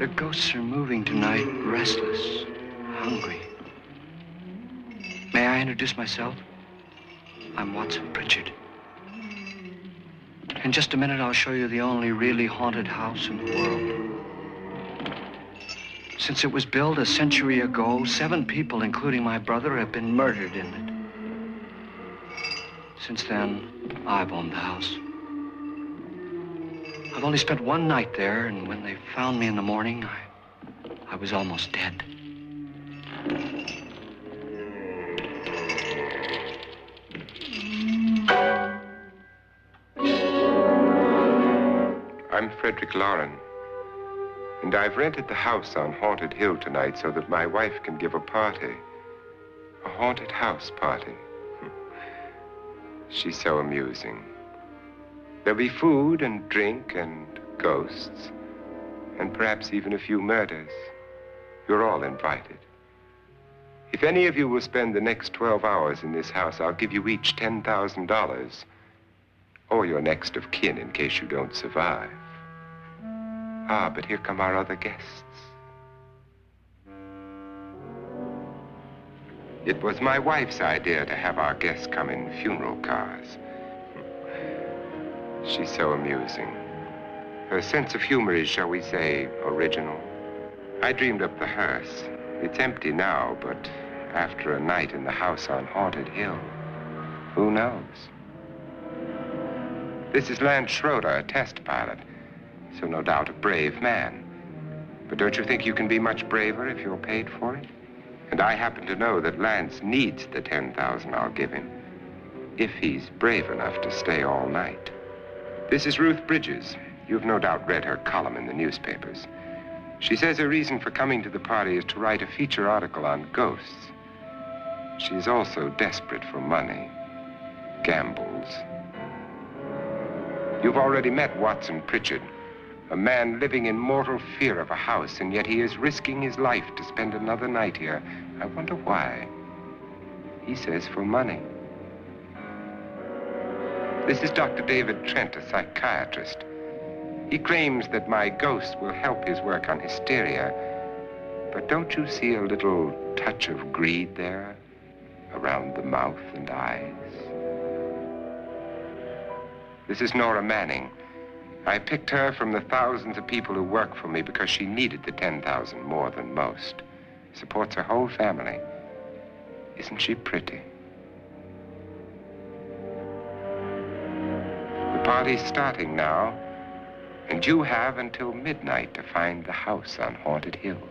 The ghosts are moving tonight, restless, hungry. May I introduce myself? I'm Watson Pritchard. In just a minute, I'll show you the only really haunted house in the world. Since it was built a century ago, 7 people, including my brother, have been murdered in it. Since then, I've owned the house. I've only spent one night there, and when they found me in the morning, I was almost dead. I'm Frederick Lauren, and I've rented the house on Haunted Hill tonight so that my wife can give a party. A haunted house party. She's so amusing. There'll be food and drink and ghosts, and perhaps even a few murders. You're all invited. If any of you will spend the next 12 hours in this house, I'll give you each $10,000, or your next of kin in case you don't survive. Ah, but here come our other guests. It was my wife's idea to have our guests come in funeral cars. She's so amusing. Her sense of humor is, shall we say, original. I dreamed up the hearse. It's empty now, but after a night in the house on Haunted Hill, who knows? This is Lance Schroeder, a test pilot, so no doubt a brave man. But don't you think you can be much braver if you're paid for it? And I happen to know that Lance needs the $10,000 I'll give him, if he's brave enough to stay all night. This is Ruth Bridges. You've no doubt read her column in the newspapers. She says her reason for coming to the party is to write a feature article on ghosts. She's also desperate for money, gambles. You've already met Watson Pritchard, a man living in mortal fear of a house, and yet he is risking his life to spend another night here. I wonder why. He says for money. This is Dr. David Trent, a psychiatrist. He claims that my ghost will help his work on hysteria. But don't you see a little touch of greed there around the mouth and eyes? This is Nora Manning. I picked her from the thousands of people who work for me because she needed the $10,000 more than most. Supports her whole family. Isn't she pretty? The party's starting now, and you have until midnight to find the house on Haunted Hill.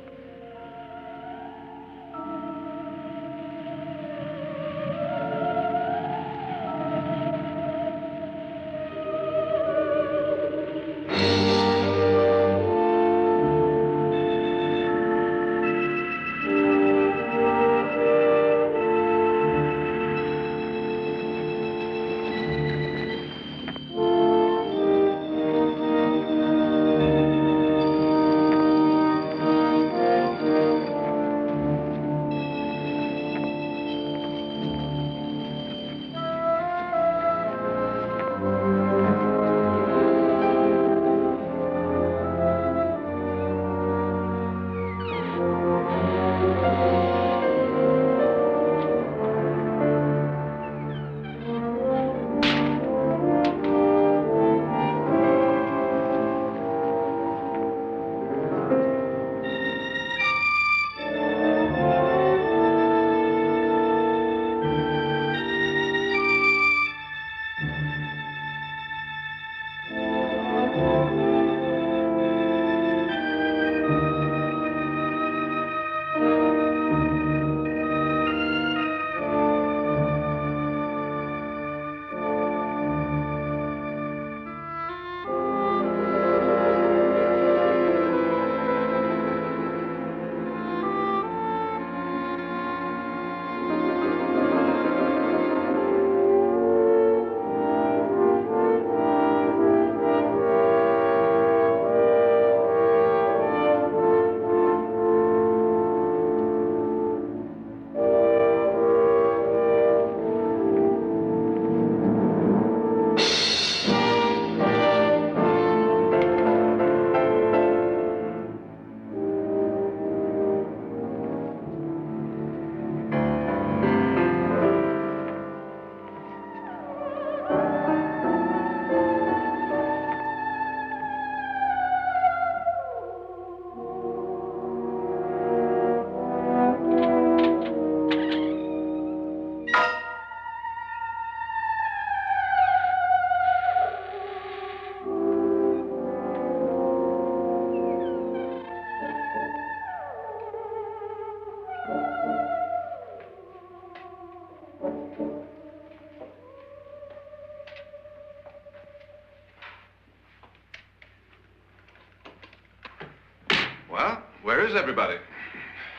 Well, where is everybody?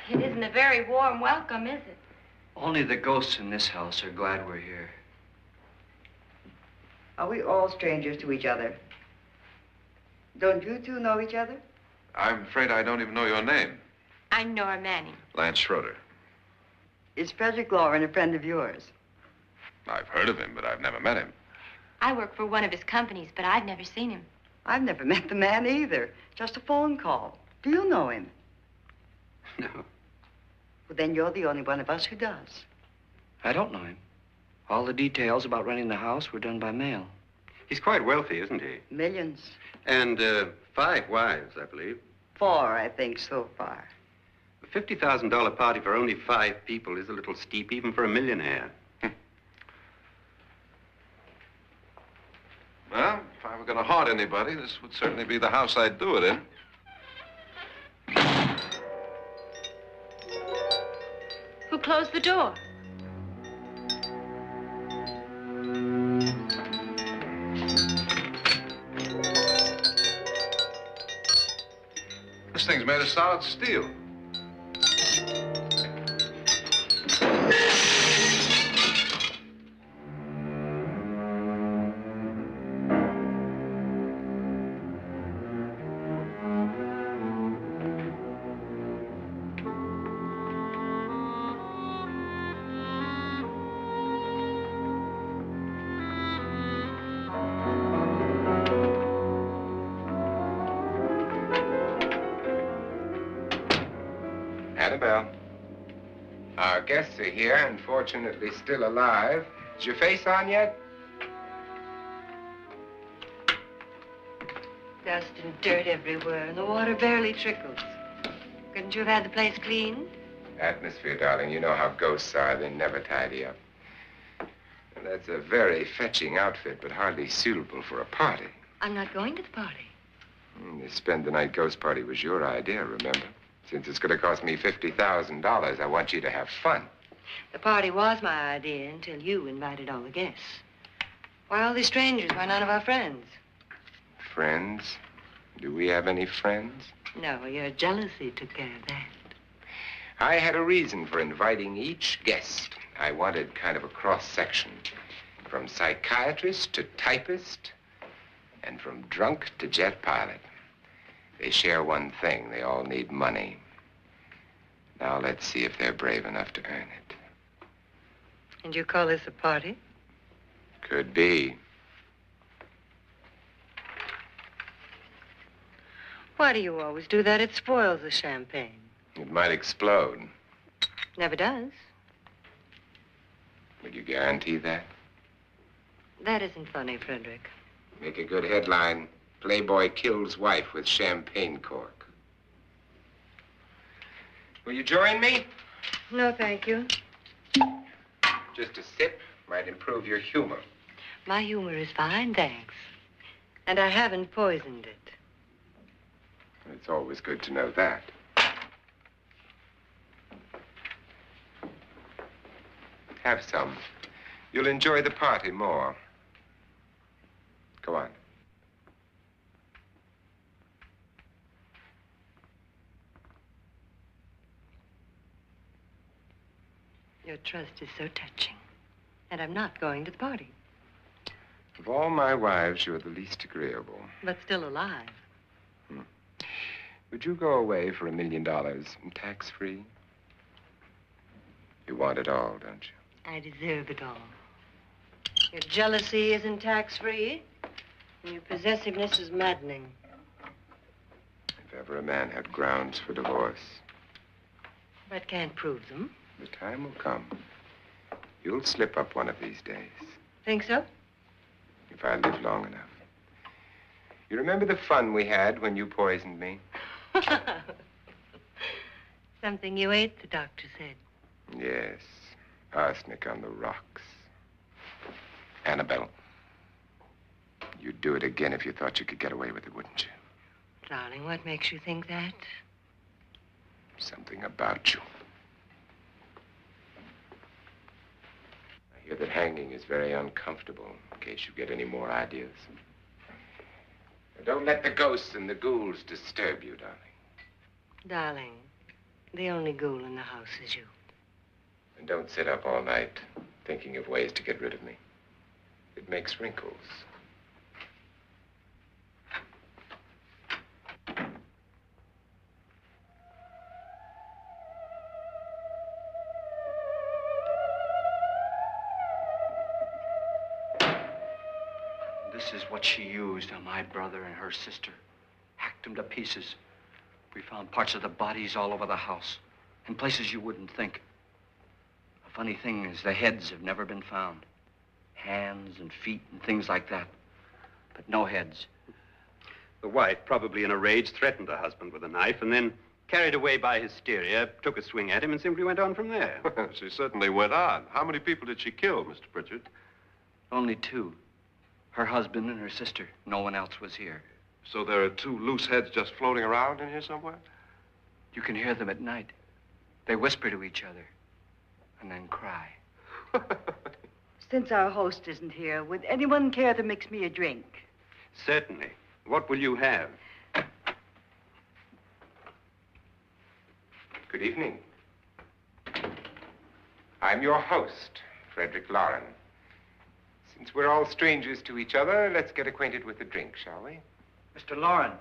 It isn't a very warm welcome, is it? Only the ghosts in this house are glad we're here. Are we all strangers to each other? Don't you two know each other? I'm afraid I don't even know your name. I'm Nora Manning. Lance Schroeder. Is Frederick Lauren a friend of yours? I've heard of him, but I've never met him. I work for one of his companies, but I've never seen him. I've never met the man either. Just a phone call. Do you know him? No, Well, then you're the only one of us who does. I don't know him. All the details about renting the house were done by mail. He's quite wealthy, isn't he? Millions. And 5 wives, I believe. 4, I think, so far. A $50,000 party for only 5 people is a little steep, even for a millionaire. Well, if I were going to haunt anybody, this would certainly be the house I'd do it in. Who closed the door? This thing's made of solid steel. Annabelle, our guests are here, unfortunately still alive. Is your face on yet? Dust and dirt everywhere, and the water barely trickles. Couldn't you have had the place cleaned? Atmosphere, darling. You know how ghosts are. They never tidy up. And that's a very fetching outfit, but hardly suitable for a party. I'm not going to the party. The spend-the-night ghost party was your idea, remember? Since it's going to cost me $50,000, I want you to have fun. The party was my idea until you invited all the guests. Why all these strangers? Why none of our friends? Friends? Do we have any friends? No, your jealousy took care of that. I had a reason for inviting each guest. I wanted kind of a cross-section. From psychiatrist to typist, and from drunk to jet pilot. They share one thing. They all need money. Now let's see if they're brave enough to earn it. And you call this a party? Could be. Why do you always do that? It spoils the champagne. It might explode. Never does. Would you guarantee that? That isn't funny, Frederick. Make a good headline. Playboy kills wife with champagne cork. Will you join me? No, thank you. Just a sip might improve your humor. My humor is fine, thanks. And I haven't poisoned it. It's always good to know that. Have some. You'll enjoy the party more. Go on. Your trust is so touching. And I'm not going to the party. Of all my wives, you're the least agreeable. But still alive. Would you go away for $1 million and tax-free? You want it all, don't you? I deserve it all. Your jealousy isn't tax-free. And your possessiveness is maddening. If ever a man had grounds for divorce, But can't prove them. the time will come. You'll slip up one of these days, Think so? if I live long enough. You remember the fun we had when you poisoned me? Something you ate, the doctor said. Yes, arsenic on the rocks. Annabelle, you'd do it again if you thought you could get away with it, wouldn't you? Darling, what makes you think that? Something about you. I hear that hanging is very uncomfortable, in case you get any more ideas. Don't let the ghosts and the ghouls disturb you, darling. Darling, the only ghoul in the house is you. And don't sit up all night thinking of ways to get rid of me. It makes wrinkles. This is what she used on my brother and her sister. Hacked them to pieces. We found parts of the bodies all over the house, in places you wouldn't think. The funny thing is the heads have never been found. Hands and feet and things like that. But no heads. The wife, probably in a rage, threatened her husband with a knife and then, carried away by hysteria, took a swing at him and simply went on from there. She certainly went on. How many people did she kill, Mr. Pritchard? Only two. Her husband and her sister. No one else was here. So there are two loose heads just floating around in here somewhere? You can hear them at night. They whisper to each other and then cry. Since our host isn't here, would anyone care to mix me a drink? Certainly. What will you have? Good evening. I'm your host, Frederick Lauren. Since we're all strangers to each other, let's get acquainted with the drink, shall we? Mr. Lauren,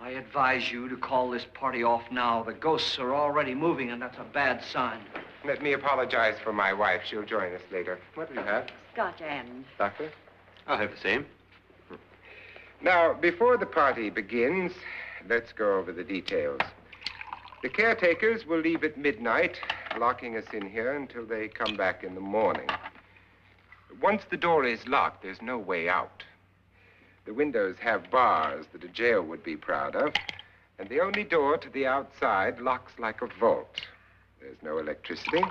I advise you to call this party off now. The ghosts are already moving, and that's a bad sign. Let me apologize for my wife. She'll join us later. What do you have? Scotch and. Doctor? I'll have the same. Now, before the party begins, let's go over the details. The caretakers will leave at midnight, locking us in here until they come back in the morning. Once the door is locked, there's no way out. The windows have bars that a jail would be proud of, and the only door to the outside locks like a vault. There's no electricity,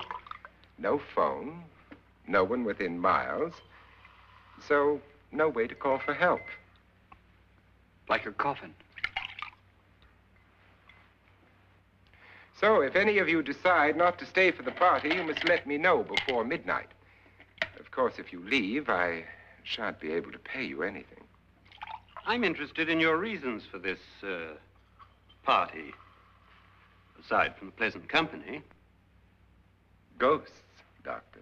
no phone, no one within miles, so no way to call for help. Like a coffin. So if any of you decide not to stay for the party, you must let me know before midnight. Of course, if you leave, I shan't be able to pay you anything. I'm interested in your reasons for this, party. Aside from the pleasant company. Ghosts, Doctor.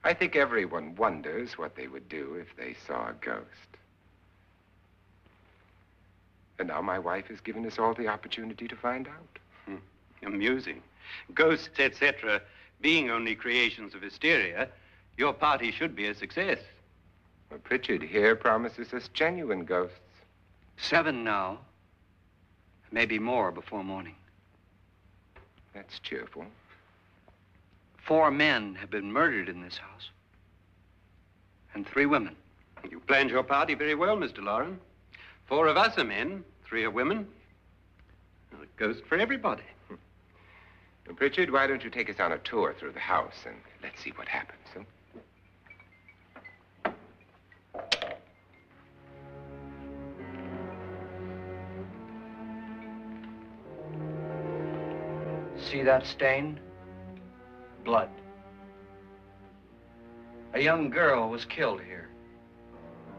I think everyone wonders what they would do if they saw a ghost. And now my wife has given us all the opportunity to find out. Amusing. Ghosts, etc., being only creations of hysteria, your party should be a success. Well, Pritchard here promises us genuine ghosts. 7 now. Maybe more before morning. That's cheerful. 4 men have been murdered in this house. And 3 women. You planned your party very well, Mr. Lauren. 4 of us are men, 3 are women. A ghost for everybody. Well, Pritchard, why don't you take us on a tour through the house and let's see what happens, huh? See that stain? Blood. A young girl was killed here.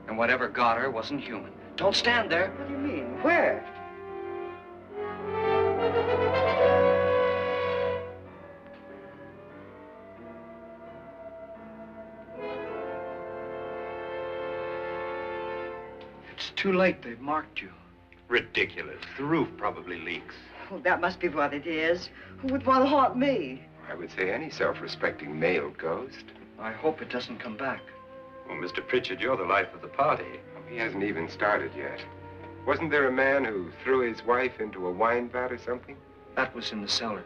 And whatever got her wasn't human. Don't stand there. What do you mean? Where? It's too late. They've marked you. Ridiculous. The roof probably leaks. Oh, that must be what it is. Who would want to haunt me? I would say any self-respecting male ghost. I hope it doesn't come back. Well, Mr. Pritchard, you're the life of the party. He hasn't even started yet. Wasn't there a man who threw his wife into a wine vat or something? That was in the cellar.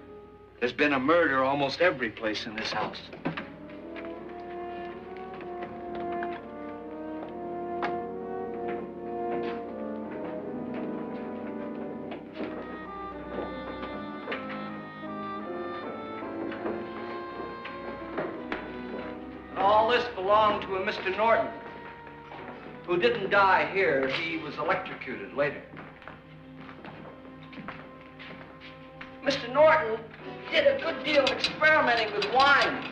There's been a murder almost every place in this house. All this belonged to a Mr. Norton, who didn't die here. He was electrocuted later. Mr. Norton did a good deal of experimenting with wines,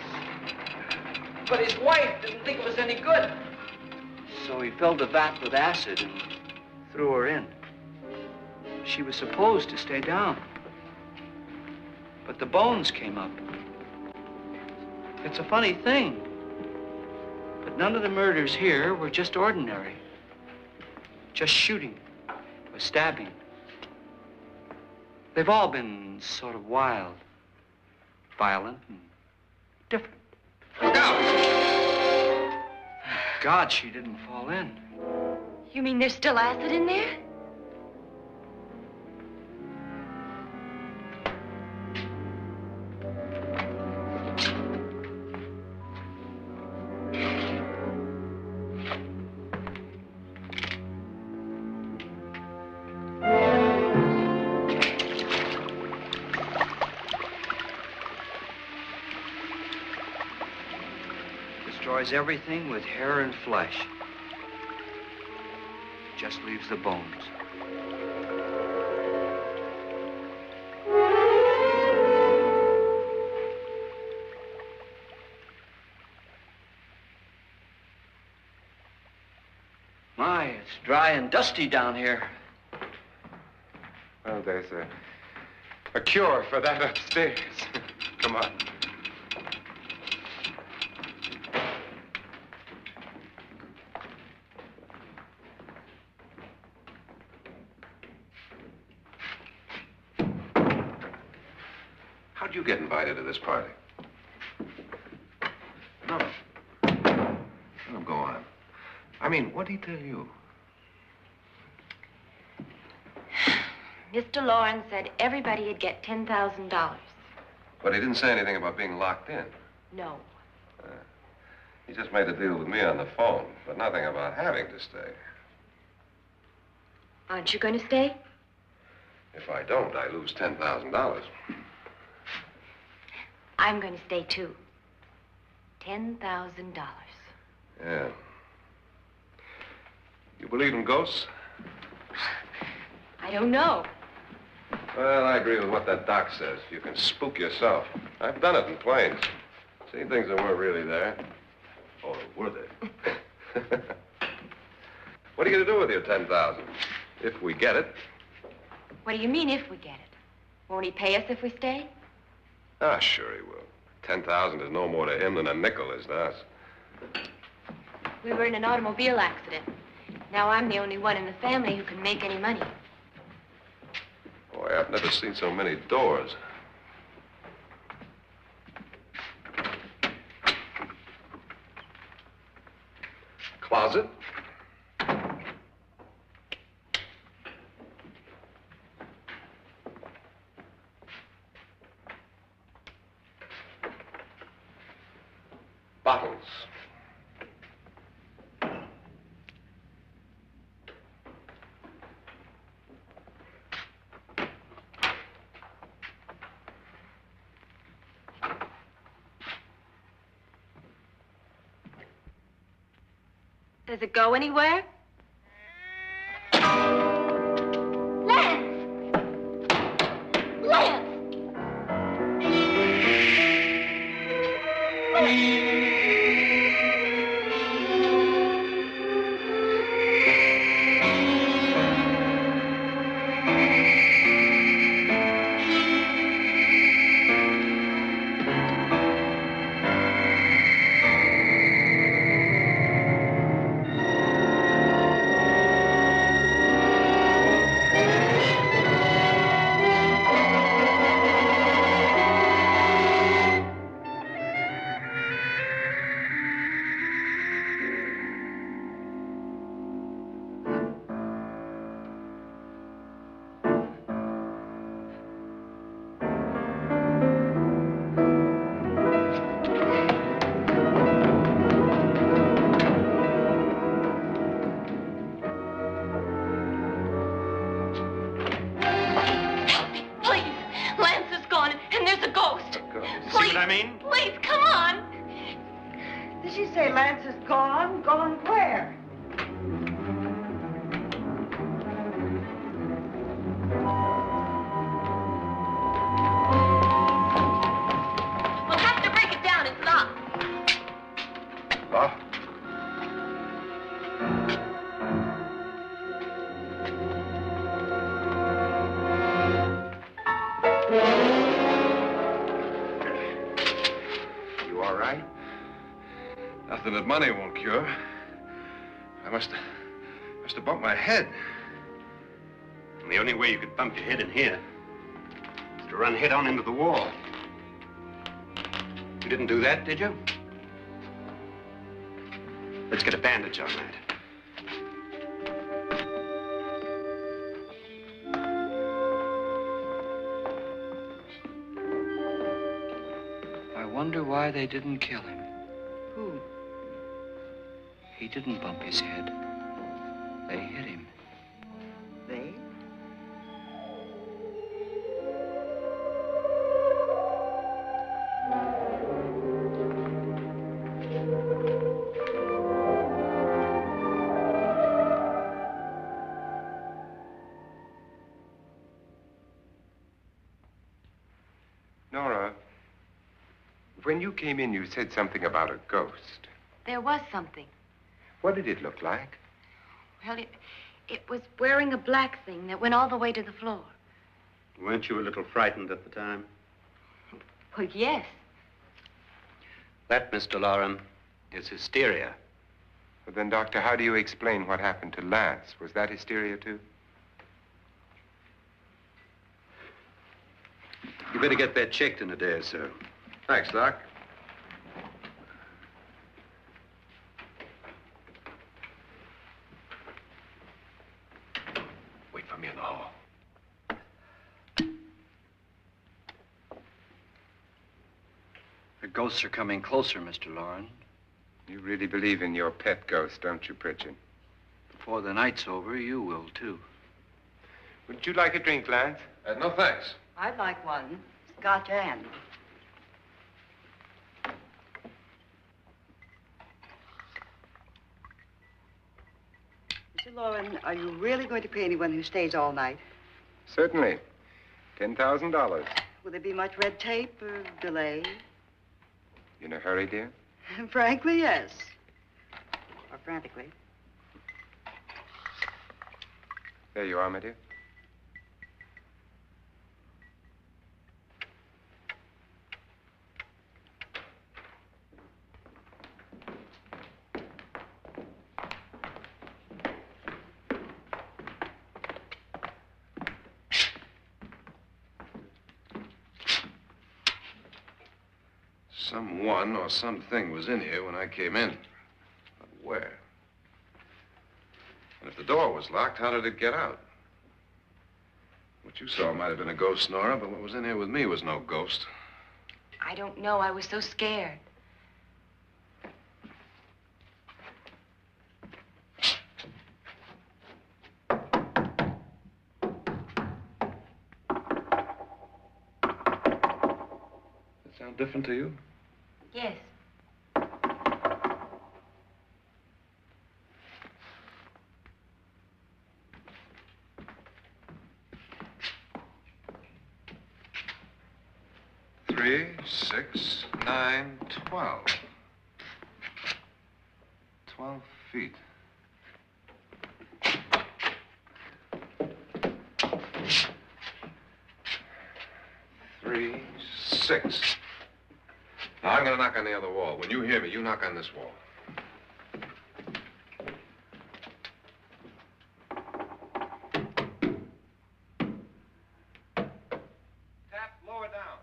but his wife didn't think it was any good. So he filled the vat with acid and threw her in. She was supposed to stay down. But the bones came up. It's a funny thing. But none of the murders here were just ordinary. Just shooting or stabbing. They've all been sort of wild, violent, and different. Look out! God, she didn't fall in. You mean there's still acid in there? Destroys everything with hair and flesh. Just leaves the bones. My, it's dry and dusty down here. Well, there's a cure for that upstairs. Come on. How'd you get invited to this party? No. No, go on. I mean, what'd he tell you? Mr. Lawrence said everybody'd get $10,000. But he didn't say anything about being locked in. No. He just made a deal with me on the phone, but nothing about having to stay. Aren't you going to stay? If I don't, I lose $10,000. I'm going to stay, too. $10,000. Yeah. You believe in ghosts? I don't know. Well, I agree with what that doc says. You can spook yourself. I've done it in planes. Seen things that weren't really there. Or were they? What are you going to do with your $10,000? If we get it. What do you mean, if we get it? Won't he pay us if we stay? Ah, sure he will. 10,000 is no more to him than a nickel is to us. We were in an automobile accident. Now I'm the only one in the family who can make any money. Boy, I've never seen so many doors. Closet. Bottles. Does it go anywhere? Lance! Lance! Please, come on. Did she say Lance is gone? Gone where? We'll have to break it down. It's locked. Locked? Nothing that money won't cure. I must have bumped my head. And the only way you could bump your head in here is to run head on into the wall. You didn't do that, did you? Let's get a bandage on that. I wonder why they didn't kill him. Who? He didn't bump his head. They hit him. They? Nora, when you came in, you said something about a ghost. There was something. What did it look like? Well, it was wearing a black thing that went all the way to the floor. Weren't you a little frightened at the time? Well, yes. That, Mr. Loren, is hysteria. Well, then, Doctor, how do you explain what happened to Lance? Was that hysteria, too? You better get that checked in a day or so. Thanks, Doc. Wait for me in the hall. The ghosts are coming closer, Mr. Loren. You really believe in your pet ghost, don't you, Pritchard? Before the night's over, you will, too. Would you like a drink, Lance? No, thanks. I'd like one. Scotch and. Mr. Loren, are you really going to pay anyone who stays all night? Certainly. $10,000. Will there be much red tape or delay? You in a hurry, dear? Frankly, yes. Or frantically. There you are, my dear. Someone or something was in here when I came in. But where? And if the door was locked, how did it get out? What you saw might have been a ghost, Nora, but what was in here with me was no ghost. I don't know. I was so scared. Does it sound different to you? Yes. Three, 6, 9, 12. 12 feet. Three, 6. Now, I'm going to knock on the other wall. When you hear me, you knock on this wall. Tap lower down.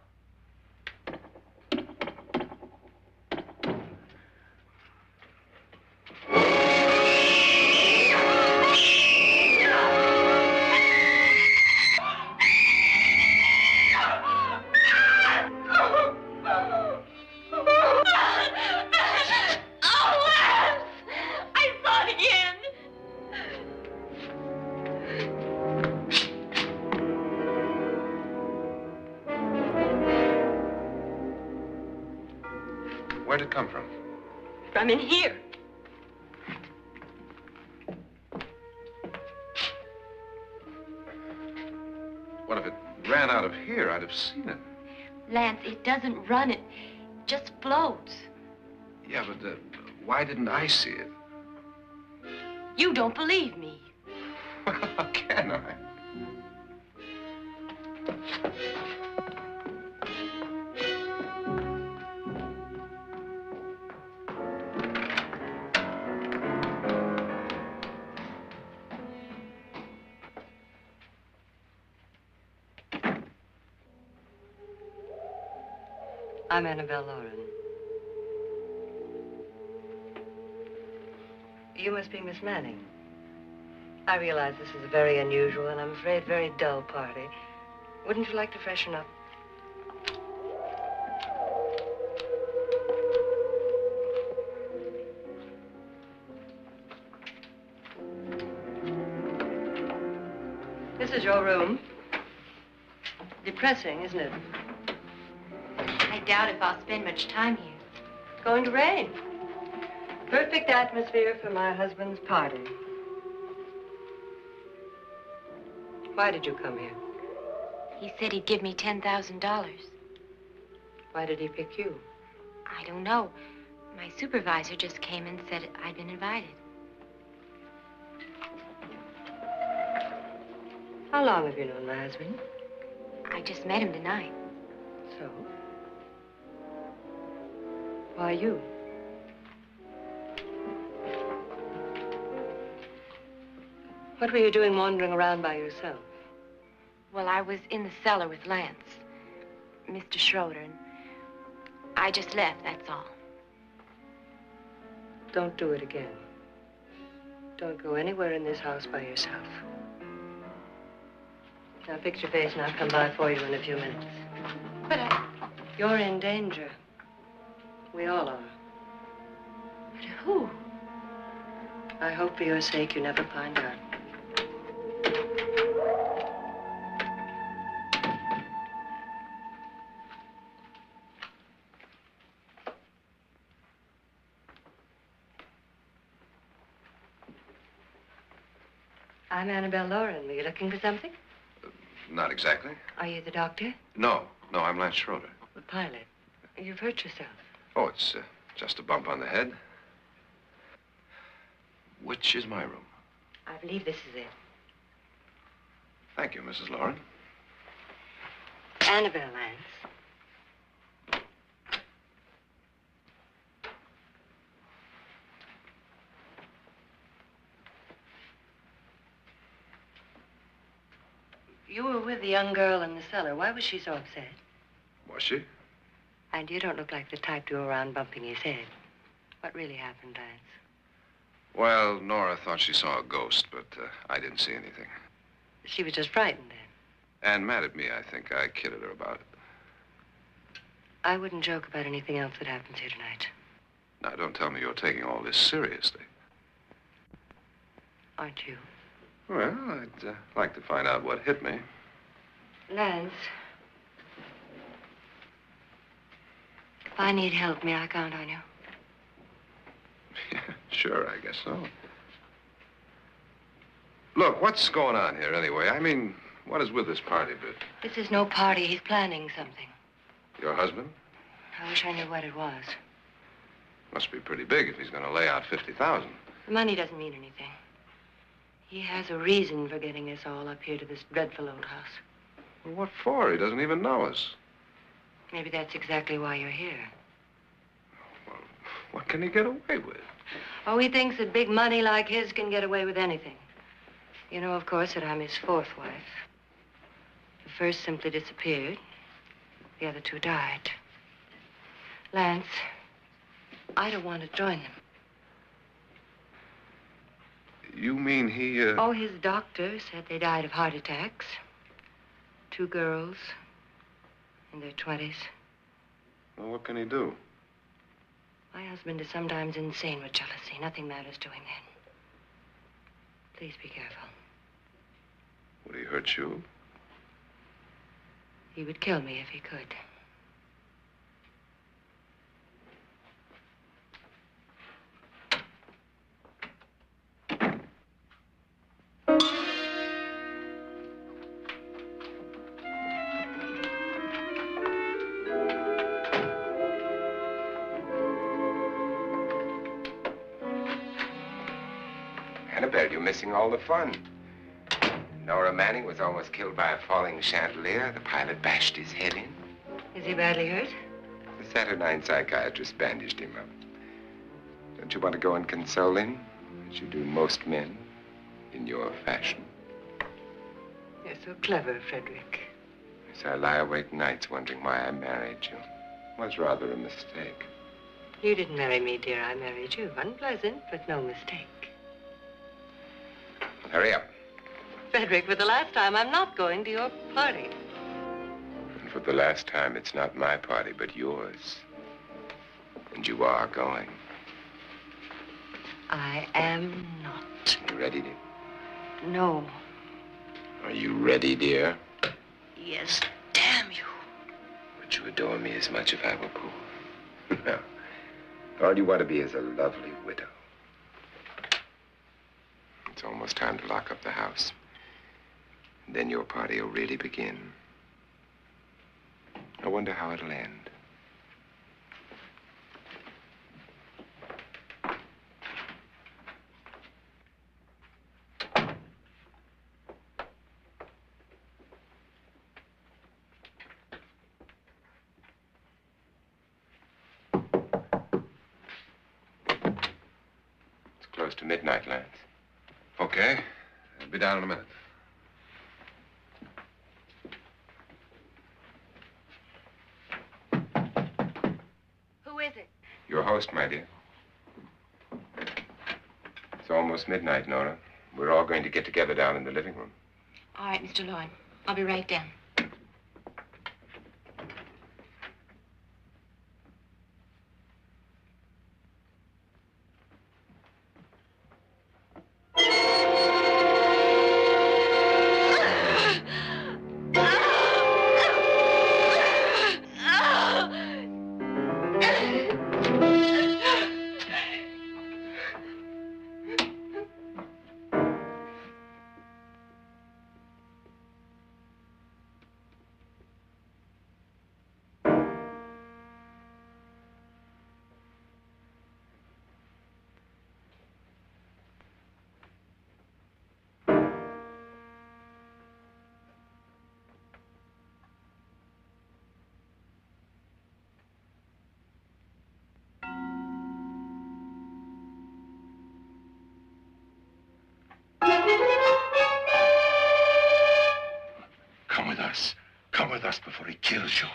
Where'd it come from? From in here. What if it ran out of here? I'd have seen it. Lance, it doesn't run. It just floats. Yeah, but why didn't I see it? You don't believe me. Well, how can I? I'm Annabelle Lauren. You must be Miss Manning. I realize this is a very unusual and I'm afraid very dull party. Wouldn't you like to freshen up? This is your room. Depressing, isn't it? I doubt if I'll spend much time here. It's going to rain. Perfect atmosphere for my husband's party. Why did you come here? He said he'd give me $10,000. Why did he pick you? I don't know. My supervisor just came and said I'd been invited. How long have you known my husband? I just met him tonight. So? Why you? What were you doing wandering around by yourself? Well, I was in the cellar with Lance, Mr. Schroeder, and I just left, that's all. Don't do it again. Don't go anywhere in this house by yourself. Now fix your face and I'll come by for you in a few minutes. But You're in danger. We all are. But who? I hope for your sake you never find out. I'm Annabelle Lauren. Were you looking for something? Not exactly. Are you the doctor? No, I'm Lance Schroeder. The pilot. You've hurt yourself. Oh, it's just a bump on the head. Which is my room? I believe this is it. Thank you, Mrs. Lauren. Annabelle, Lance. You were with the young girl in the cellar. Why was she so upset? Was she? And you don't look like the type to go around bumping his head. What really happened, Lance? Well, Nora thought she saw a ghost, but I didn't see anything. She was just frightened then. And mad at me, I think. I kidded her about it. I wouldn't joke about anything else that happens here tonight. Now, don't tell me you're taking all this seriously. Aren't you? Well, I'd like to find out what hit me. Lance. If I need help, may I count on you? Yeah, sure, I guess so. Look, what's going on here anyway? I mean, what is with this party bit? This is no party. He's planning something. Your husband? I wish I knew what it was. Must be pretty big if he's going to lay out 50,000. The money doesn't mean anything. He has a reason for getting us all up here to this dreadful old house. Well, what for? He doesn't even know us. Maybe that's exactly why you're here. Well, what can he get away with? Oh, he thinks that big money like his can get away with anything. You know, of course, that I'm his fourth wife. The first simply disappeared. The other two died. Lance, I don't want to join them. You mean he, Oh, his doctor said they died of heart attacks. 2 girls in their 20s. Well, what can he do? My husband is sometimes insane with jealousy. Nothing matters to him then. Please be careful. Would he hurt you? He would kill me if he could. Annabelle, you're missing all the fun. Nora Manning was almost killed by a falling chandelier. The pilot bashed his head in. Is he badly hurt? The Saturnine psychiatrist bandaged him up. Don't you want to go and console him, as you do most men, in your fashion? You're so clever, Frederick. So I lie awake nights wondering why I married you. was rather a mistake. You didn't marry me, dear. I married you. Unpleasant, but no mistake. Hurry up. Frederick, for the last time, I'm not going to your party. And for the last time, it's not my party, but yours. And you are going. I am not. You ready, dear? No. Are you ready, dear? Yes, damn you. Would you adore me as much if I were poor? No. All you want to be is a lovely widow. It's almost time to lock up the house. And then your party will really begin. I wonder how it'll end. Close to midnight, Lance. Okay. I'll be down in a minute. Who is it? Your host, my dear. It's almost midnight, Nora. We're all going to get together down in the living room. All right, Mr. Lloyd. I'll be right down. Come with us before he kills you.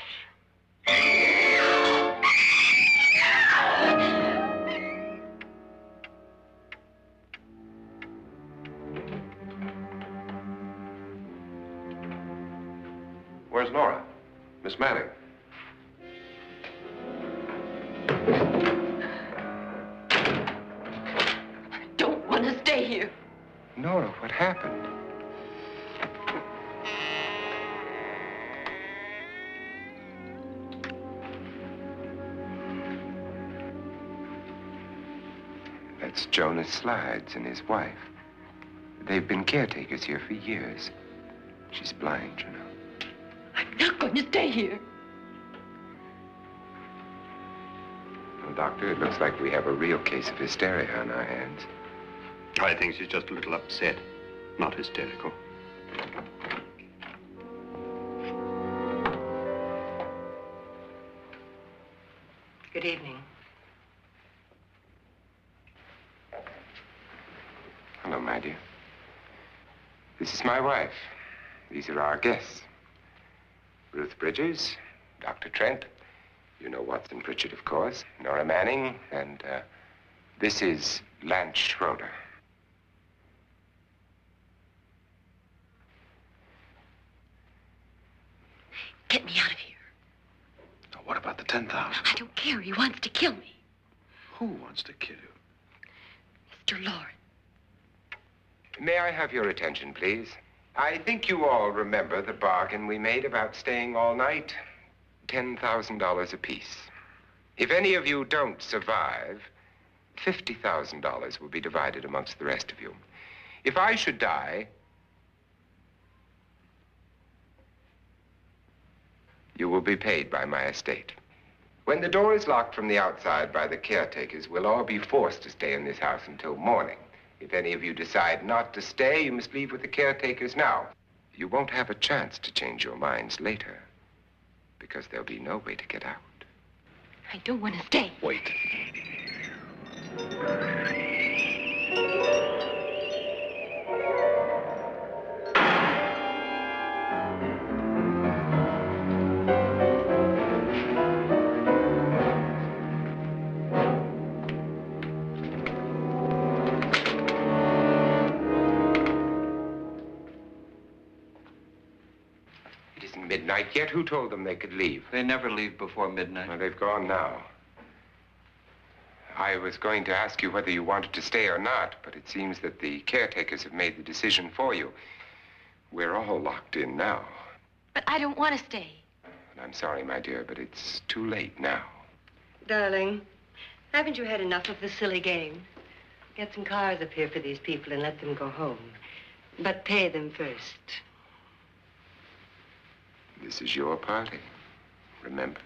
Where's Nora? Miss Manning. I don't want to stay here. Nora, what happened? That's Jonas Slides and his wife. They've been caretakers here for years. She's blind, you know. I'm not going to stay here. Well, Doctor, it looks like we have a real case of hysteria on our hands. I think she's just a little upset, not hysterical. Good evening. Hello, my dear. This is my wife. These are our guests. Ruth Bridges, Dr. Trent. You know Watson Pritchard, of course. Nora Manning, and this is Lance Schroeder. Get me out of here. Now, what about the 10,000? I don't care. He wants to kill me. Who wants to kill you? Mr. Lawrence. May I have your attention, please? I think you all remember the bargain we made about staying all night. $10,000 apiece. If any of you don't survive, $50,000 will be divided amongst the rest of you. If I should die, you will be paid by my estate. When the door is locked from the outside by the caretakers, we'll all be forced to stay in this house until morning. If any of you decide not to stay, you must leave with the caretakers now. You won't have a chance to change your minds later, because there'll be no way to get out. I don't want to stay. Wait. isn't midnight yet. Who told them they could leave? They never leave before midnight. Well, they've gone now. I was going to ask you whether you wanted to stay or not, but it seems that the caretakers have made the decision for you. We're all locked in now. But I don't want to stay. And I'm sorry, my dear, but it's too late now. Darling, haven't you had enough of the silly game? Get some cars up here for these people and let them go home. But pay them first. This is your party, remember?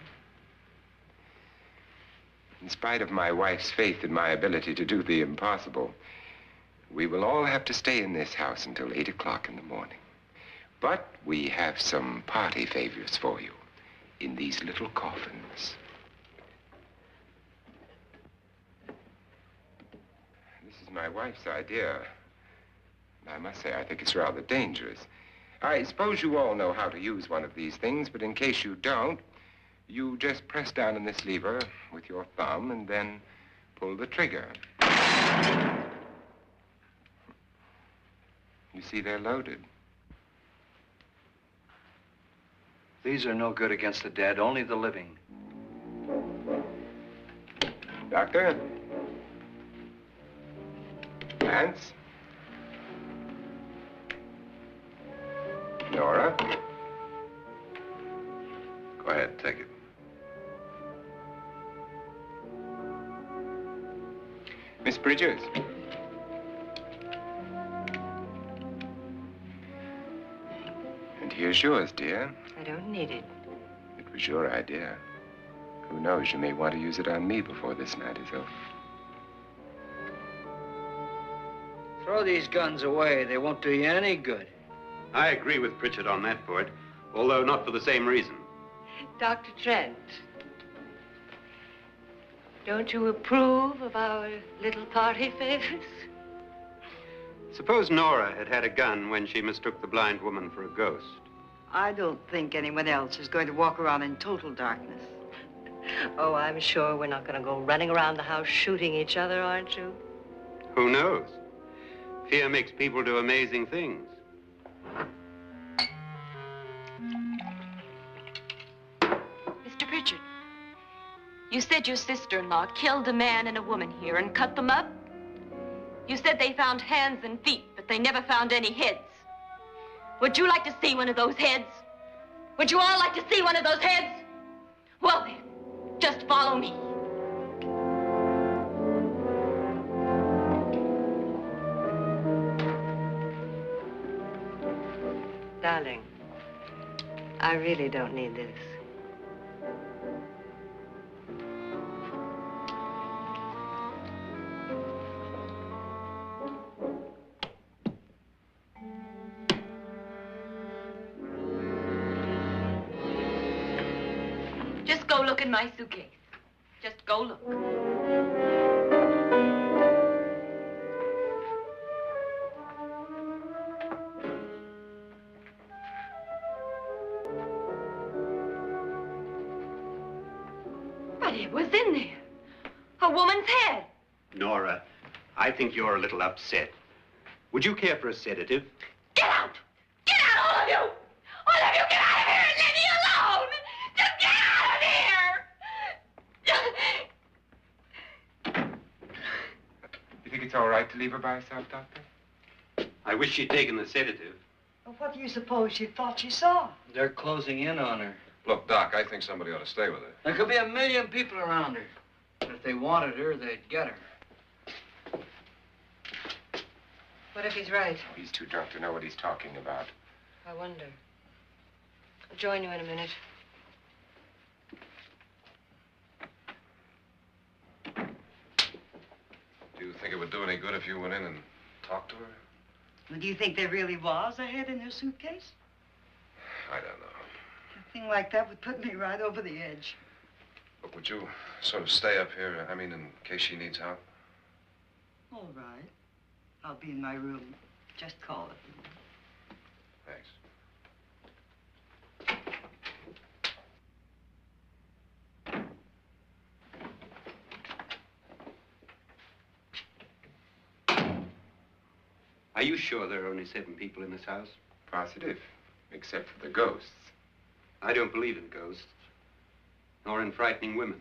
In spite of my wife's faith in my ability to do the impossible, we will all have to stay in this house until 8 o'clock in the morning. But we have some party favors for you in these little coffins. This is my wife's idea. And I must say, I think it's rather dangerous. I suppose you all know how to use one of these things, but in case you don't, you just press down on this lever with your thumb and then pull the trigger. You see, they're loaded. These are no good against the dead, only the living. Doctor? Lance? Nora? Go ahead, take it. Miss Bridges? And here's yours, dear. I don't need it. It was your idea. Who knows, you may want to use it on me before this night is over. Throw these guns away. They won't do you any good. I agree with Pritchard on that point, although not for the same reason. Dr. Trent, don't you approve of our little party favors? Suppose Nora had had a gun when she mistook the blind woman for a ghost. I don't think anyone else is going to walk around in total darkness. Oh, I'm sure we're not going to go running around the house shooting each other, aren't you? Who knows? Fear makes people do amazing things. Mr. Pritchard, you said your sister-in-law killed a man and a woman here and cut them up? You said they found hands and feet, but they never found any heads. Would you like to see one of those heads? Would you all like to see one of those heads? Well then, just follow me. Darling, I really don't need this. Just go look in my suitcase. Just go look. But it was in there. A woman's head. Nora, I think you're a little upset. Would you care for a sedative? Get out! Get out, all of you! All of you, get out of here and leave me alone! Just get out of here! You think it's all right to leave her by herself, Doctor? I wish she'd taken the sedative. Well, what do you suppose she thought she saw? They're closing in on her. Look, Doc, I think somebody ought to stay with her. There could be 1 million people around her. But if they wanted her, they'd get her. What if he's right? He's too drunk to know what he's talking about. I wonder. I'll join you in a minute. Do you think it would do any good if you went in and talked to her? Well, do you think there really was a head in her suitcase? I don't know. A thing like that would put me right over the edge. Look, would you sort of stay up here, I mean, in case she needs help? All right. I'll be in my room. Just call it. Thanks. Are you sure there are only 7 people in this house? Positive, except for the ghosts. I don't believe in ghosts, nor in frightening women.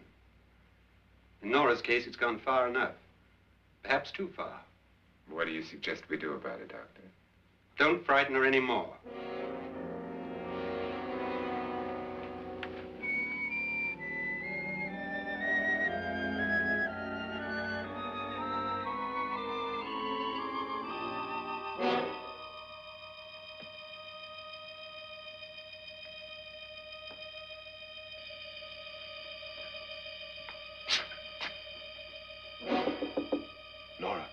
In Nora's case, it's gone far enough. Perhaps too far. What do you suggest we do about it, Doctor? Don't frighten her anymore. Nora?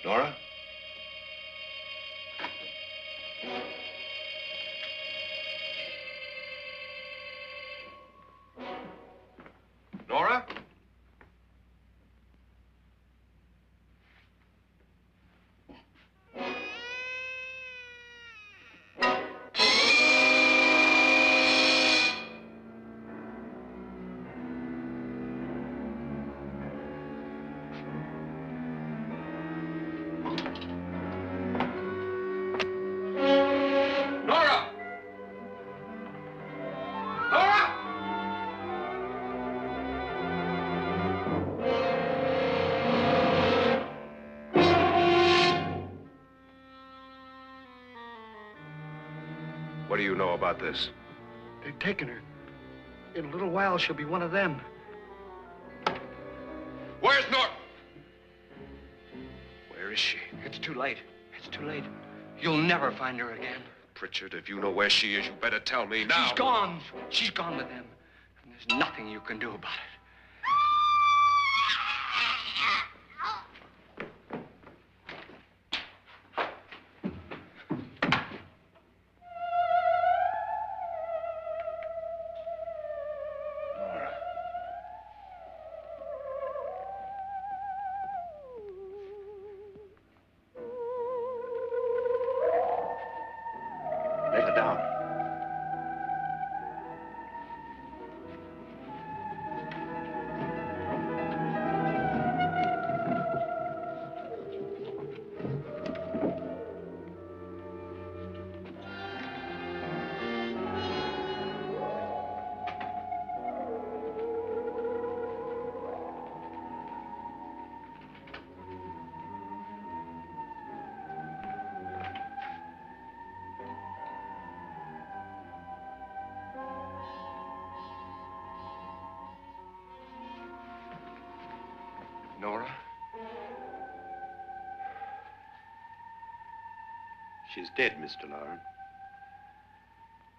Nora? Nora? Nora! Nora! What do you know about this? They've taken her. In a little while, she'll be one of them. Where's Nora? Where is she? It's too late. It's too late. You'll never find her again. Pritchard, if you know where she is, you better tell me now. She's gone. She's gone with them. And there's nothing you can do about it. Nora. Let her down. Nora? She's dead, Mr. Lauren.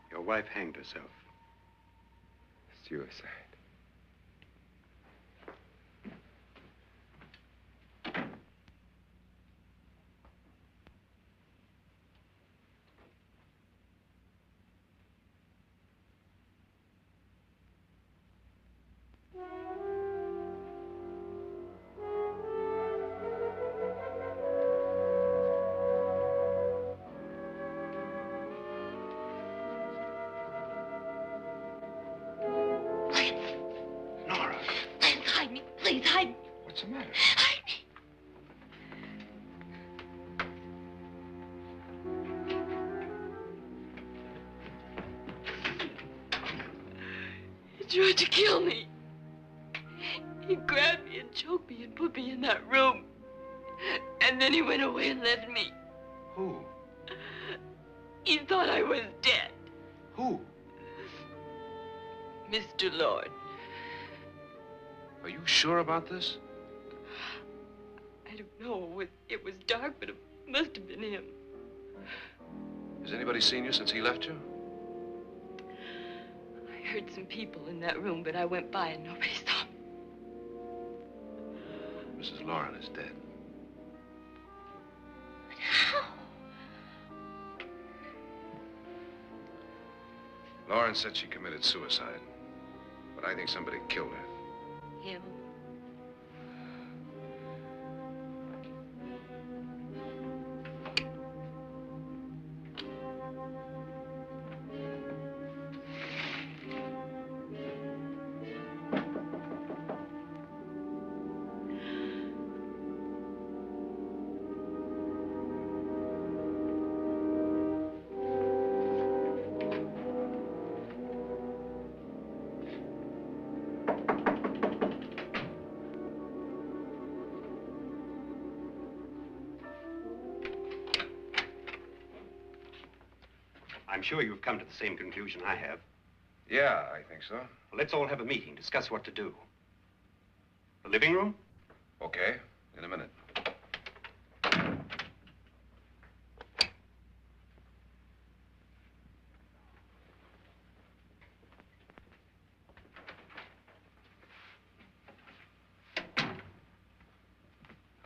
Your wife hanged herself. Suicide. Nora, Please hide me. Please hide me. what's the matter? Hide me. He tried to kill me. He grabbed me and choked me and put me in that room. And then he went away and left me. Who? He thought I was dead. Who? Mr. Lord. Are you sure about this? I don't know. It was dark, but it must have been him. Has anybody seen you since he left you? I heard some people in that room, but I went by and nobody saw me. Mrs. Lauren is dead. But how? Lauren said she committed suicide, but I think somebody killed her. Him? I'm sure you've come to the same conclusion I have. Yeah, I think so. Well, let's all have a meeting, discuss what to do. The living room? Okay, in a minute.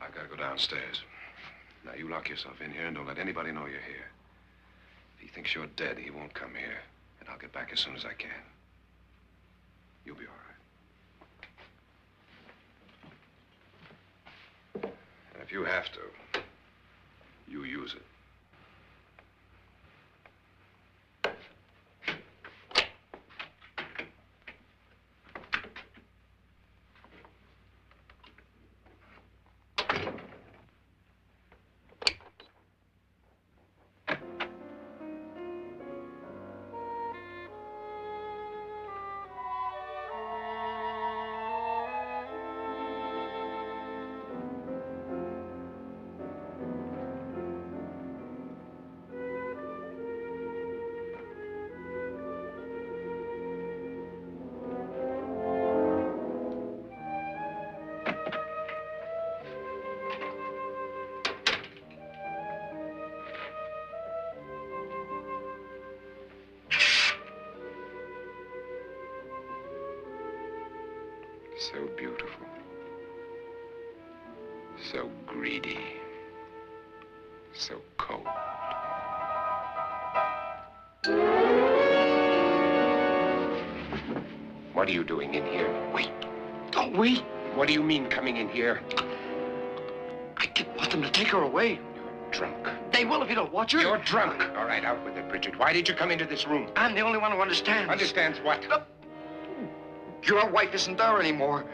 I've got to go downstairs. Now, you lock yourself in here and don't let anybody know you're here. If he thinks you're dead, he won't come here. And I'll get back as soon as I can. You'll be all right. And if you have to, you use it. So beautiful. So greedy. So cold. What are you doing in here? Wait. Don't wait. What do you mean coming in here? I didn't want them to take her away. You're drunk. They will if you don't watch her. You're drunk. All right, out with it, Bridget. Why did you come into this room? I'm the only one who understands. Understands what? Your wife isn't there anymore.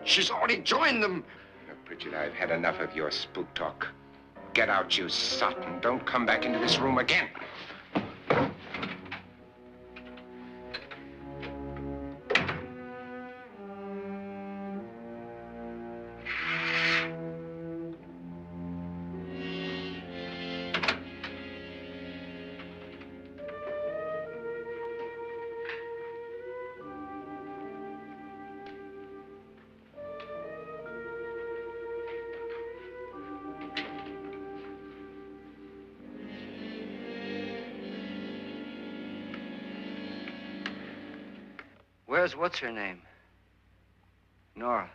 She's already joined them. Now, Bridget, I've had enough of your spook talk. Get out, you sot, and don't come back into this room again. Where's what's-her-name? Nora.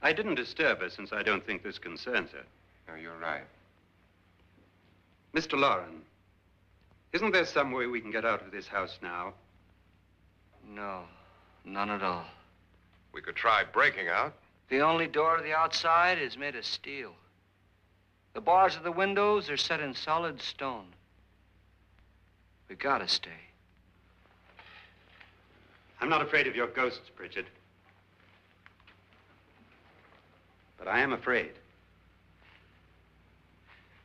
I didn't disturb her since I don't think this concerns her. No, you're right. Mr. Loren, isn't there some way we can get out of this house now? No, none at all. We could try breaking out. The only door to the outside is made of steel. The bars of the windows are set in solid stone. We gotta stay. I'm not afraid of your ghosts, Bridget. But I am afraid.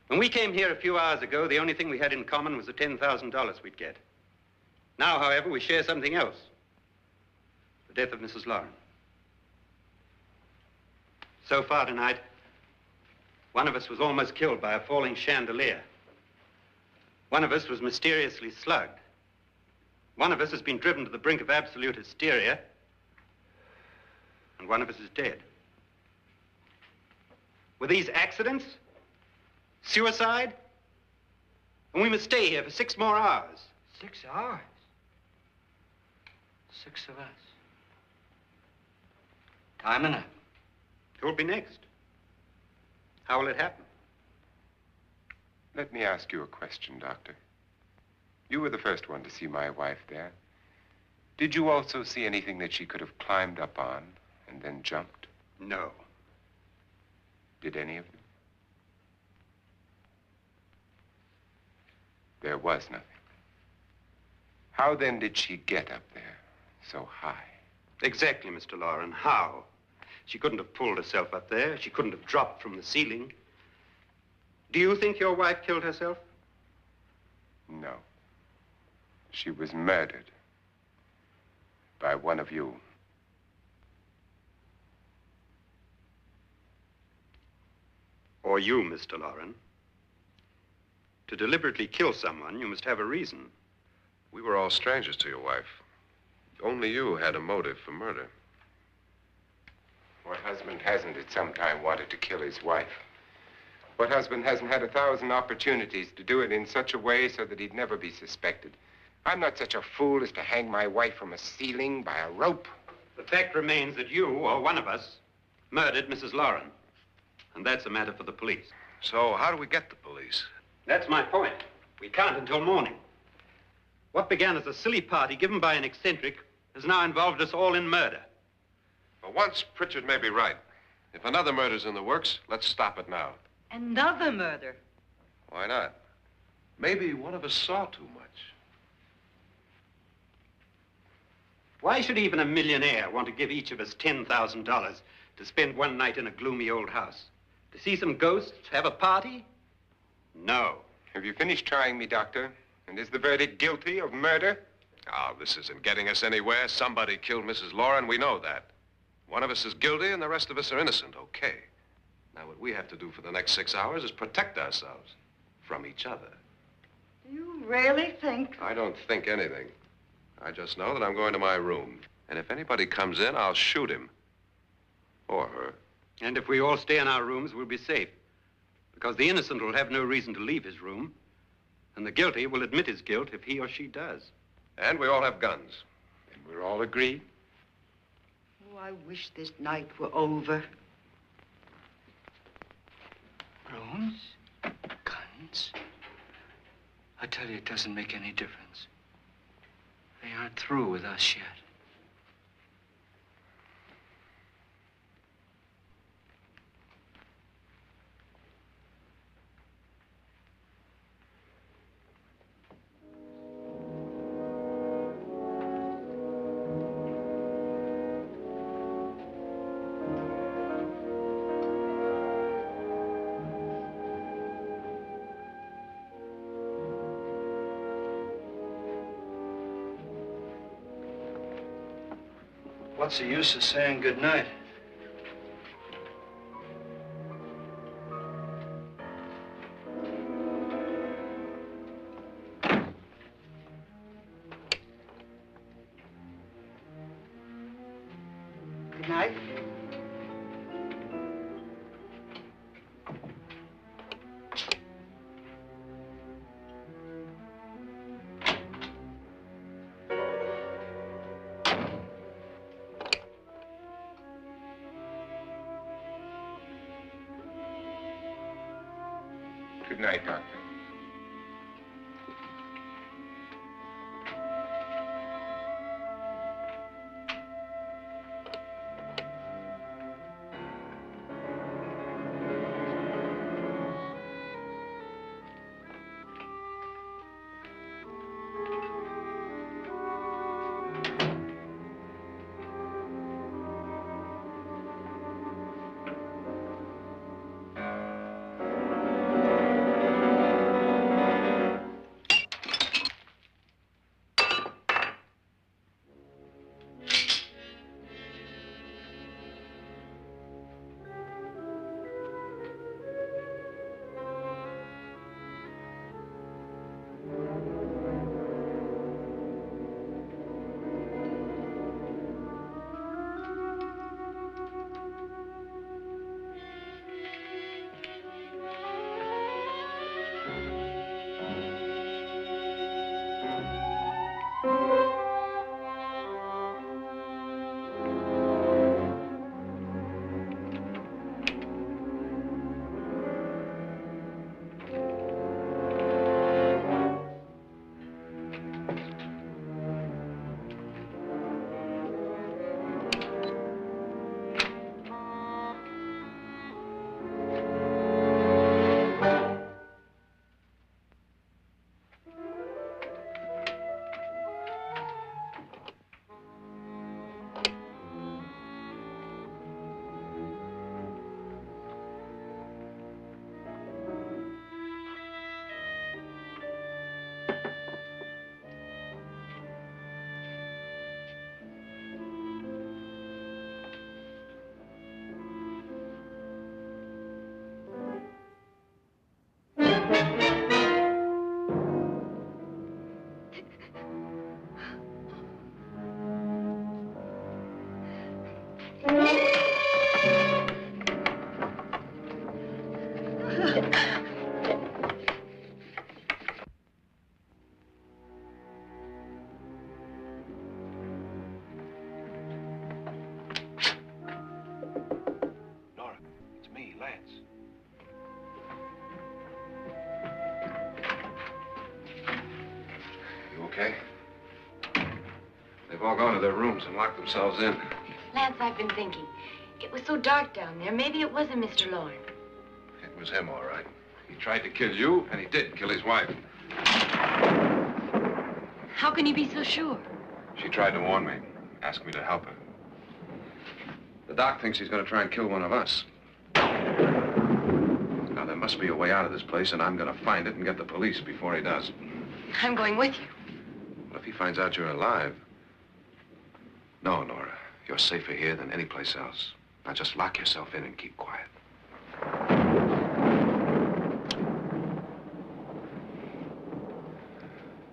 When we came here a few hours ago, the only thing we had in common was the $10,000 we'd get. Now, however, we share something else. The death of Mrs. Loren. So far tonight, one of us was almost killed by a falling chandelier. One of us was mysteriously slugged. One of us has been driven to the brink of absolute hysteria, and one of us is dead. Were these accidents? Suicide? And we must stay here for 6 more hours. 6 hours? 6 of us. Time enough. Who'll be next? How will it happen? Let me ask you a question, Doctor. You were the first one to see my wife there. Did you also see anything that she could have climbed up on and then jumped? No. Did any of you? There was nothing. How then did she get up there so high? Exactly, Mr. Loren. How? She couldn't have pulled herself up there. She couldn't have dropped from the ceiling. Do you think your wife killed herself? No. She was murdered by one of you. Or you, Mr. Loren. To deliberately kill someone, you must have a reason. We were all strangers to your wife. Only you had a motive for murder. What husband hasn't at some time wanted to kill his wife? What husband hasn't had 1,000 opportunities to do it in such a way so that he'd never be suspected? I'm not such a fool as to hang my wife from a ceiling by a rope. The fact remains that you, or one of us, murdered Mrs. Lauren. And that's a matter for the police. So how do we get the police? That's my point. We can't until morning. What began as a silly party given by an eccentric has now involved us all in murder. For once, Pritchard may be right. If another murder's in the works, let's stop it now. Another murder? Why not? Maybe one of us saw too much. Why should even a millionaire want to give each of us $10,000 to spend one night in a gloomy old house? To see some ghosts, have a party? No. Have you finished trying me, Doctor? And is the verdict guilty of murder? Oh, this isn't getting us anywhere. Somebody killed Mrs. Lauren. We know that. One of us is guilty and the rest of us are innocent, okay. Now, what we have to do for the next 6 hours is protect ourselves from each other. You really think? I don't think anything. I just know that I'm going to my room. And if anybody comes in, I'll shoot him. Or her. And if we all stay in our rooms, we'll be safe. Because the innocent will have no reason to leave his room. And the guilty will admit his guilt if he or she does. And we all have guns. And we're all agreed? Oh, I wish this night were over. Rooms? Guns? I tell you, it doesn't make any difference. They aren't through with us yet. What's the use of saying good night? Good night. Good night, Doctor. Nora, it's me, Lance. You okay? They've all gone to their rooms and locked themselves in. Lance, I've been thinking. It was so dark down there. Maybe it wasn't Mr. Lorne. It was him, all right. He tried to kill you, and he did kill his wife. How can you be so sure? She tried to warn me, asked me to help her. The doc thinks he's going to try and kill one of us. Now, there must be a way out of this place, and I'm going to find it and get the police before he does. I'm going with you. Well, if he finds out you're alive... No, Nora. You're safer here than any place else. Now, just lock yourself in and keep quiet.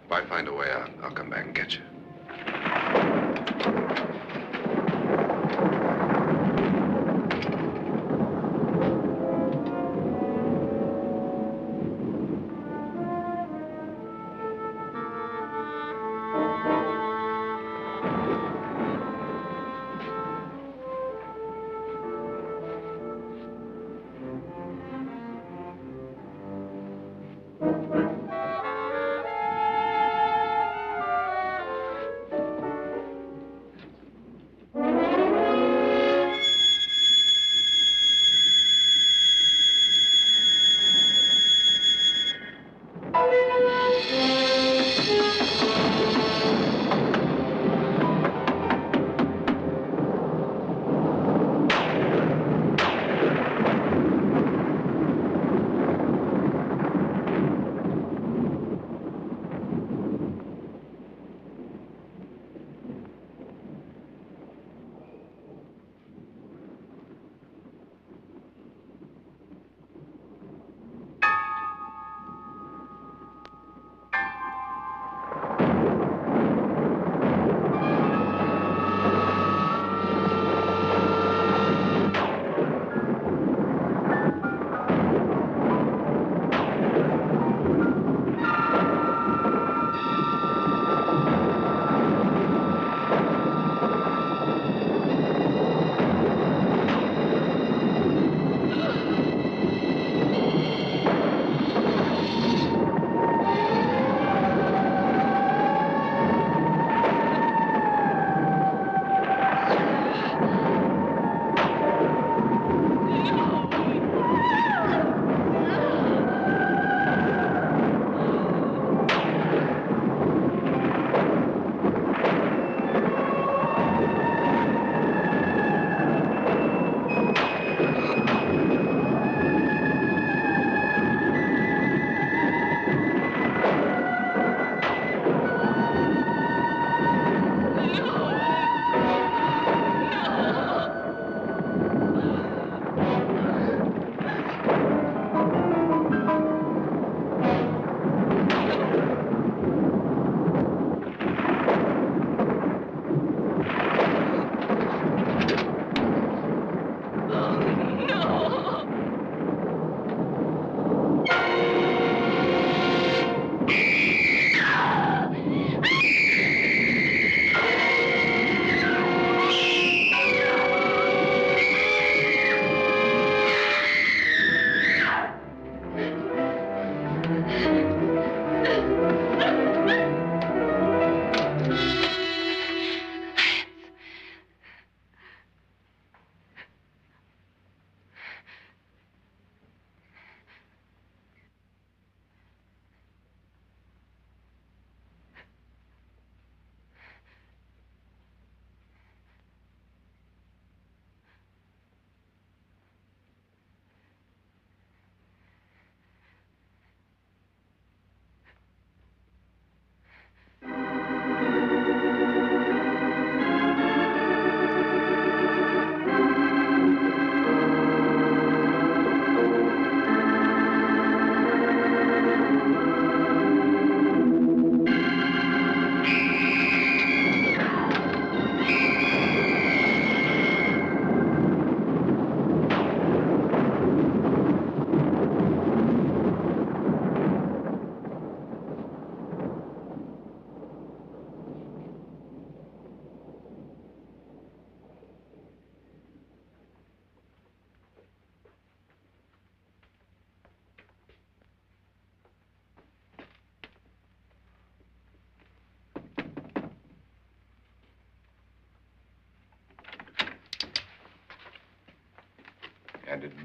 If I find a way out, I'll come back and get you.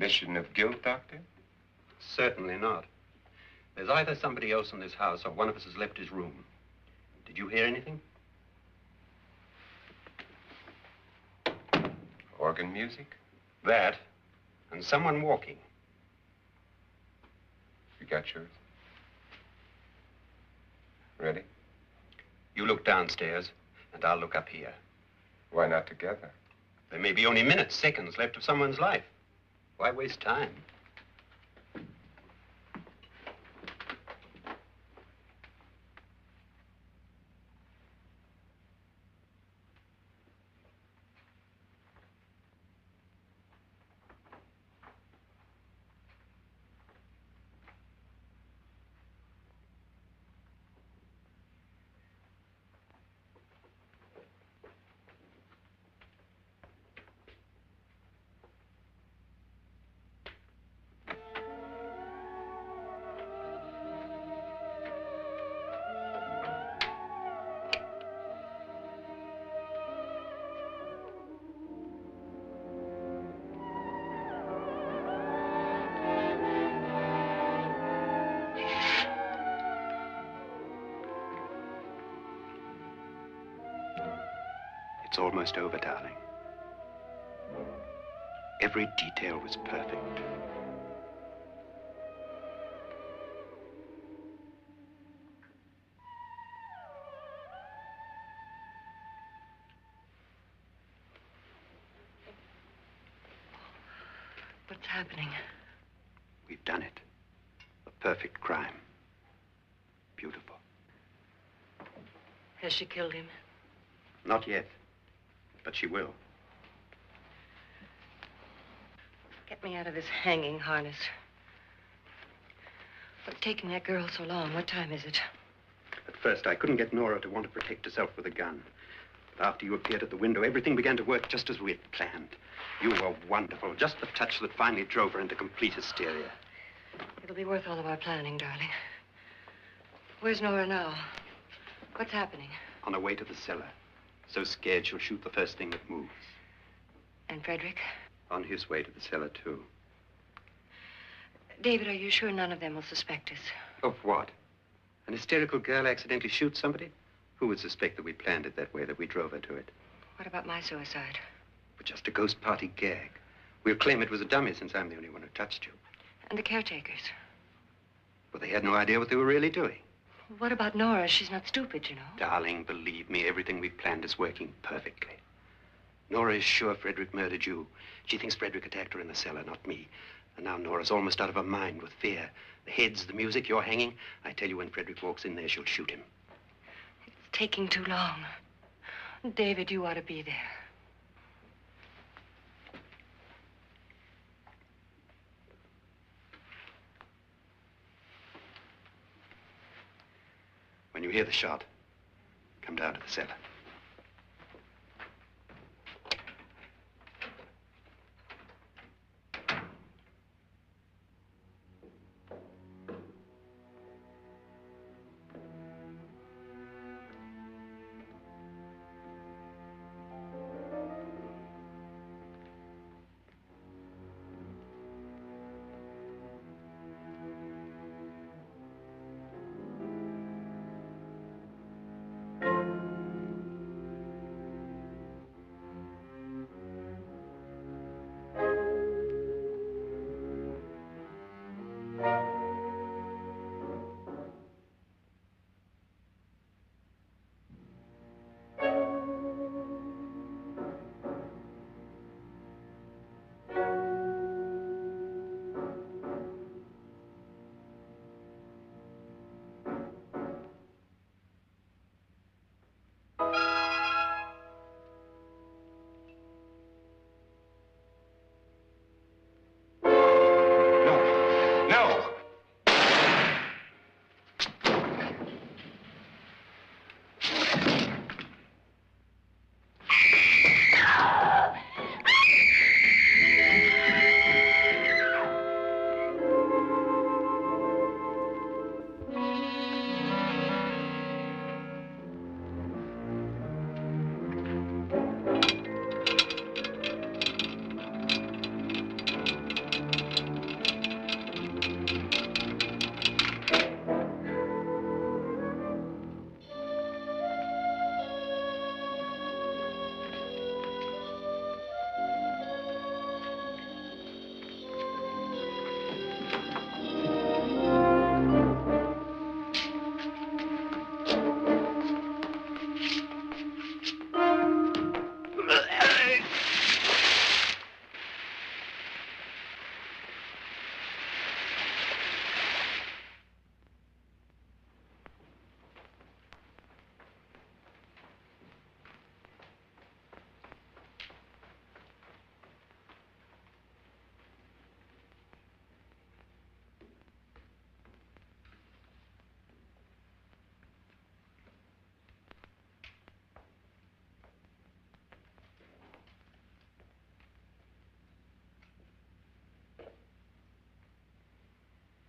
admission of guilt, Doctor? Certainly not. There's either somebody else in this house or one of us has left his room. Did you hear anything? Organ music? That, and someone walking. You got yours? Ready? You look downstairs, and I'll look up here. Why not together? There may be only minutes, seconds left of someone's life. Why waste time? It's almost over, darling. Every detail was perfect. What's happening? We've done it. A perfect crime. Beautiful. Has she killed him? Not yet, but she will. Get me out of this hanging harness. What's taking that girl so long? What time is it? At first, I couldn't get Nora to want to protect herself with a gun. But after you appeared at the window, everything began to work just as we had planned. You were wonderful. Just the touch that finally drove her into complete hysteria. It'll be worth all of our planning, darling. Where's Nora now? What's happening? On her way to the cellar. So scared she'll shoot the first thing that moves. And Frederick? On his way to the cellar, too. David, are you sure none of them will suspect us? Of what? An hysterical girl accidentally shoots somebody? Who would suspect that we planned it that way, that we drove her to it? What about my suicide? But just a ghost party gag. We'll claim it was a dummy since I'm the only one who touched you. And the caretakers? Well, they had no idea what they were really doing. What about Nora? She's not stupid, you know. Darling, believe me, everything we planned is working perfectly. Nora is sure Frederick murdered you. She thinks Frederick attacked her in the cellar, not me. And now Nora's almost out of her mind with fear. The heads, the music, you're hanging. I tell you, when Frederick walks in there, she'll shoot him. It's taking too long. David, you ought to be there. When you hear the shot, come down to the cellar.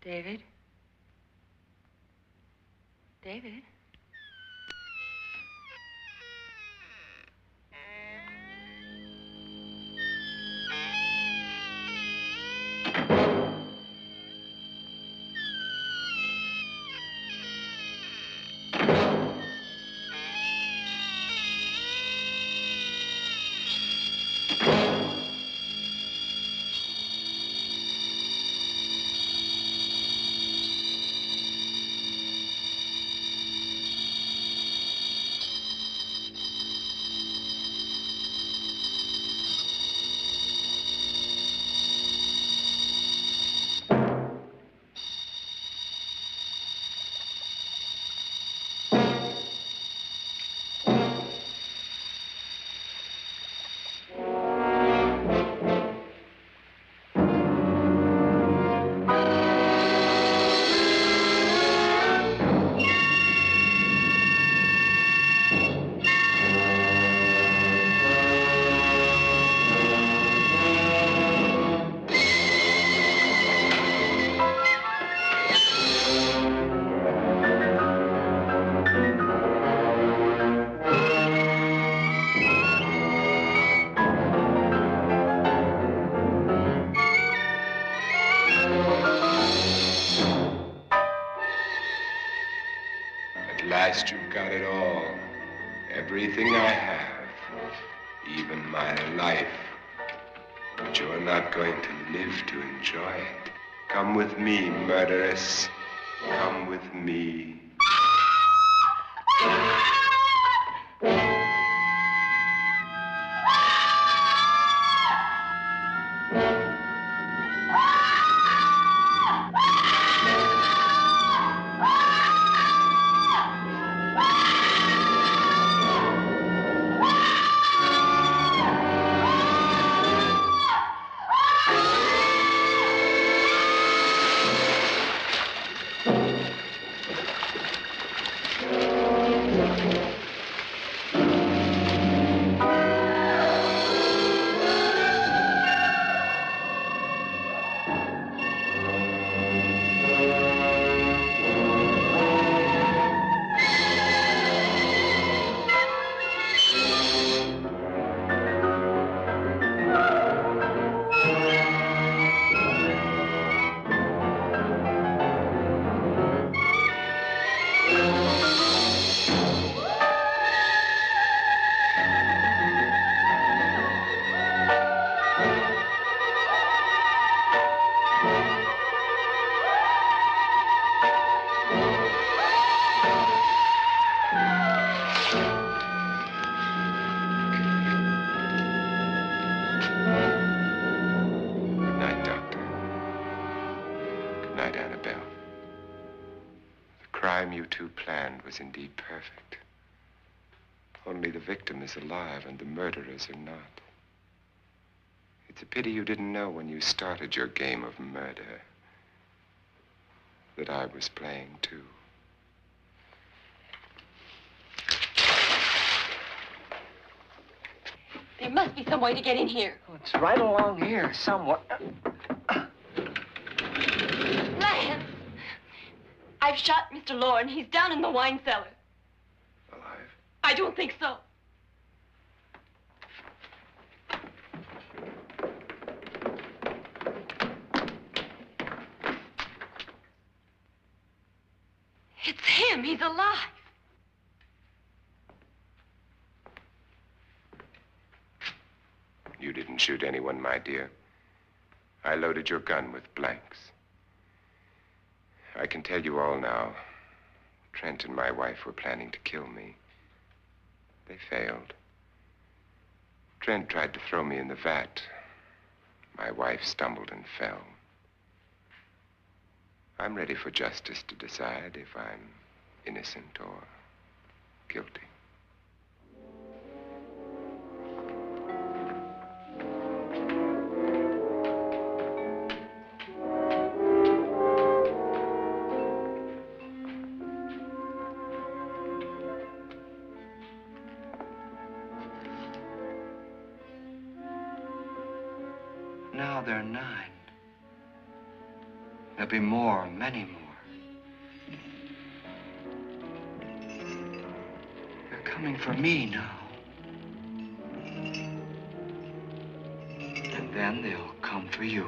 David? David? At last you've got it all. Everything I have. Even my life. But you're not going to live to enjoy it. Come with me, murderess. Come with me. Was indeed perfect. Only the victim is alive and the murderers are not. It's a pity you didn't know when you started your game of murder that I was playing too. There must be some way to get in here. Oh, it's right along here somewhere. Lance! I've shot Mr. Loren. He's down in the wine cellar. Alive? I don't think so. It's him. He's alive. You didn't shoot anyone, my dear. I loaded your gun with blanks. I can tell you all now. Trent and my wife were planning to kill me. They failed. Trent tried to throw me in the vat. My wife stumbled and fell. I'm ready for justice to decide if I'm innocent or guilty. Now they're 9. There'll be more, many more. They're coming for me now. And then they'll come for you.